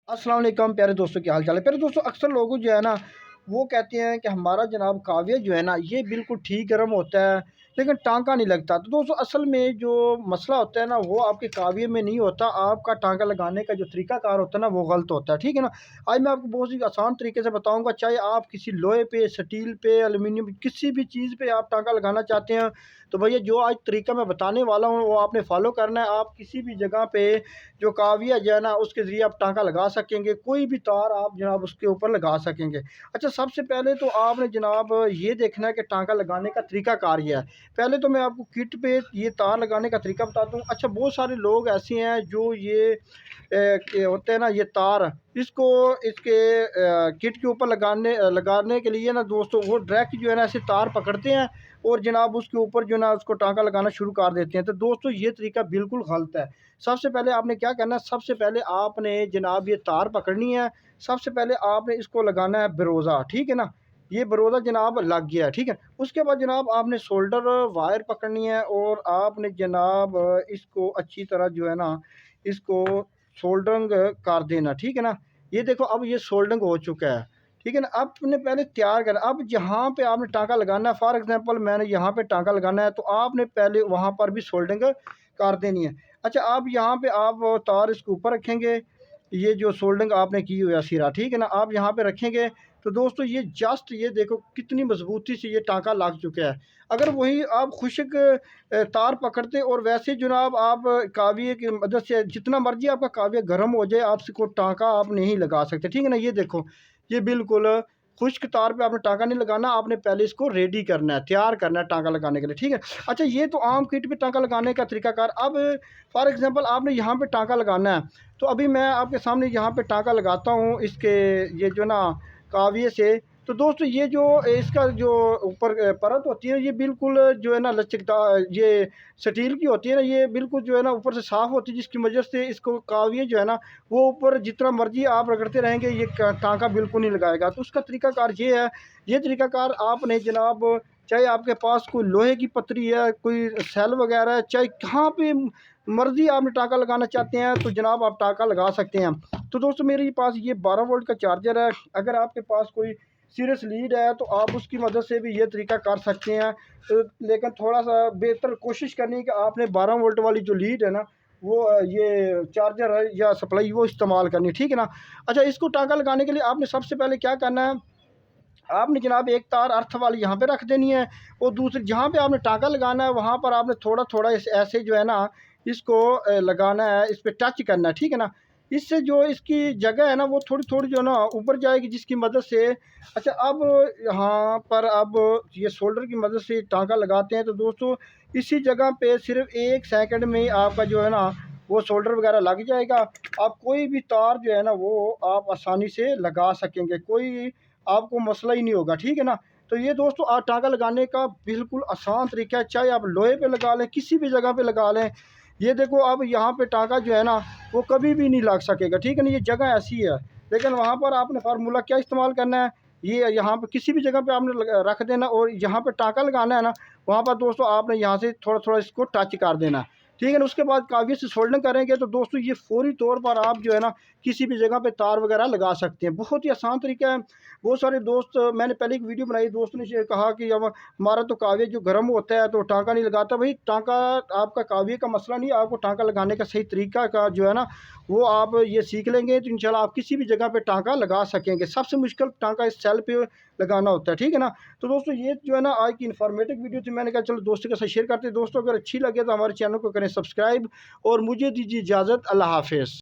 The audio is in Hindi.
अस्सलाम वालेकुम प्यारे दोस्तों, क्या हाल चाल है। प्यारे दोस्तों, अक्सर लोग जो है ना वो कहते हैं कि हमारा जनाब काविया जो है ना ये बिल्कुल ठीक गर्म होता है, लेकिन टांका नहीं लगता। तो दोस्तों, असल में जो मसला होता है ना वो आपके काविये में नहीं होता, आपका टांका लगाने का जो तरीकाकार होता है ना वो गलत होता है। ठीक है ना। आज मैं आपको बहुत ही आसान तरीके से बताऊंगा। चाहे आप किसी लोहे पे, स्टील पे, एल्यूमिनियम, किसी भी चीज़ पे आप टांका लगाना चाहते हैं तो भैया जो आज तरीका मैं बताने वाला हूँ वो आपने फॉलो करना है। आप किसी भी जगह पे जो काविया जो है ना उसके ज़रिए आप टाँका लगा सकेंगे, कोई भी तार आप जनाब उसके ऊपर लगा सकेंगे। अच्छा, सबसे पहले तो आपने जनाब ये देखना है कि टाँका लगाने का तरीकाकार क्या है। पहले तो मैं आपको किट पे ये तार लगाने का तरीका बताता हूँ। अच्छा, बहुत सारे लोग ऐसे हैं जो ये के होते हैं ना ये तार, इसको इसके किट के ऊपर लगाने के लिए ना दोस्तों वो डायरेक्ट जो है ना ऐसे तार पकड़ते हैं और जनाब उसके ऊपर जो है ना उसको टाँका लगाना शुरू कर देते हैं। तो दोस्तों, ये तरीका बिल्कुल गलत है। सबसे पहले आपने क्या करना है, सबसे पहले आपने जनाब ये तार पकड़नी है। सबसे पहले आपने इसको लगाना है बरोज़ा, ठीक है ना। ये बरोज़ा जनाब लग गया, ठीक है। उसके बाद जनाब आपने सोल्डर वायर पकड़नी है और आपने जनाब इसको अच्छी तरह जो है ना इसको सोल्डरिंग कर देना, ठीक है ना। ये देखो अब ये सोल्डरिंग हो चुका है, ठीक है ना। अब आपने पहले तैयार करना, अब जहाँ पे आपने टाँका लगाना है, फॉर एग्ज़ाम्पल मैंने यहाँ पे टाँका लगाना है तो आपने पहले वहाँ पर भी सोल्डरिंग कर देनी है। अच्छा, आप यहाँ पे आप तार इसके ऊपर रखेंगे, ये जो सोल्डरिंग आपने की हुई है सिरा, ठीक है ना, आप यहाँ पे रखेंगे तो दोस्तों ये जस्ट ये देखो कितनी मज़बूती से ये टाँका लग चुका है। अगर वही आप खुश्क तार पकड़ते और वैसे जनाब आप काविये की मदद से जितना मर्ज़ी आपका काविया गर्म हो जाए, आप इसको टाँका आप नहीं लगा सकते, ठीक है ना। ये देखो, ये बिल्कुल खुश्क तार पे आपने टाँका नहीं लगाना, आपने पहले इसको रेडी करना है, तैयार करना है टाँका लगाने के लिए, ठीक है। अच्छा, ये तो आम किट पे टाँका लगाने का तरीकाकार। अब फॉर एग्ज़ाम्पल आपने यहाँ पे टाँका लगाना है, तो अभी मैं आपके सामने यहाँ पे टाँका लगाता हूँ इसके ये जो ना काविये से। तो दोस्तों, ये जो इसका जो ऊपर परत होती है ये बिल्कुल जो है ना लचकदार, ये स्टील की होती है ना, ये बिल्कुल जो है ना ऊपर से साफ़ होती है, जिसकी वजह से इसको काविये जो है ना वो ऊपर जितना मर्ज़ी आप रगड़ते रहेंगे ये टाँका बिल्कुल नहीं लगाएगा। तो उसका तरीकाकार ये है, ये तरीकाकार आपने जनाब चाहे आपके पास कोई लोहे की पतरी है, कोई सेल वगैरह है, चाहे कहाँ पे मर्ज़ी आपने टाँका लगाना चाहते हैं तो जनाब आप टाँका लगा सकते हैं। तो दोस्तों, मेरे पास ये 12 वोल्ट का चार्जर है। अगर आपके पास कोई सीरियस लीड है तो आप उसकी मदद से भी ये तरीका कर सकते हैं। लेकिन थोड़ा-सा बेहतर कोशिश करनी है कि आपने 12 वोल्ट वाली जो लीड है ना वो ये चार्जर है या सप्लाई वो इस्तेमाल करनी है, ठीक है ना। अच्छा, इसको टाँका लगाने के लिए आपने सबसे पहले क्या करना है, आपने जनाब एक तार अर्थ वाली यहाँ पे रख देनी है और दूसरी जहाँ पे आपने टाँका लगाना है वहाँ पर आपने थोड़ा-थोड़ा ऐसे जो है ना इसको लगाना है, इस पे टच करना है, ठीक है ना। इससे जो इसकी जगह है ना वो थोड़ी-थोड़ी जो है ना ऊपर जाएगी, जिसकी मदद से अच्छा अब यहाँ पर अब ये शोल्डर की मदद से टाँका लगाते हैं तो दोस्तों इसी जगह पे सिर्फ़ 1 सेकंड में ही आपका जो है ना वो शोल्डर वगैरह लग जाएगा। आप कोई भी तार जो है ना वो आप आसानी से लगा सकेंगे, कोई आपको मसला ही नहीं होगा, ठीक है ना। तो ये दोस्तों टाँका लगाने का बिल्कुल आसान तरीका है, चाहे आप लोहे पे लगा लें, किसी भी जगह पे लगा लें। ये देखो अब यहाँ पे टाँका जो है ना वो कभी भी नहीं लग सकेगा, ठीक है ना, ये जगह ऐसी है। लेकिन वहाँ पर आपने फार्मूला क्या इस्तेमाल करना है, ये यहाँ पे किसी भी जगह पे आपने रख देना और जहाँ पे टाँका लगाना है ना वहाँ पर दोस्तों आपने यहाँ से थोड़ा-थोड़ा इसको टच कर देना है, ठीक है ना। उसके बाद कागज़ से सोल्डरिंग करेंगे तो दोस्तों ये फ़ौरी तौर पर आप जो है ना किसी भी जगह पे तार वगैरह लगा सकते हैं। बहुत ही आसान तरीका है। बहुत सारे दोस्त, मैंने पहले एक वीडियो बनाई, दोस्त ने कहा कि अब हमारा तो काव्य जो गर्म होता है तो टाँका नहीं लगाता। भाई टाँका आपका काव्य का मसला नहीं है, आपको टाँका लगाने का सही तरीका का जो है ना वो आप ये सीख लेंगे तो इंशाल्लाह आप किसी भी जगह पे टाँका लगा सकेंगे। सबसे मुश्किल टाँका इस सेल पे लगाना होता है, ठीक है ना। तो दोस्तों ये जो है ना आज की इन्फॉर्मेटिव वीडियो थी, मैंने कहा चलो दोस्तों के साथ शेयर करते हैं। दोस्तों अगर अच्छी लगे तो हमारे चैनल को करें सब्सक्राइब और मुझे दीजिए इजाज़त। अल्लाह हाफ़िज़।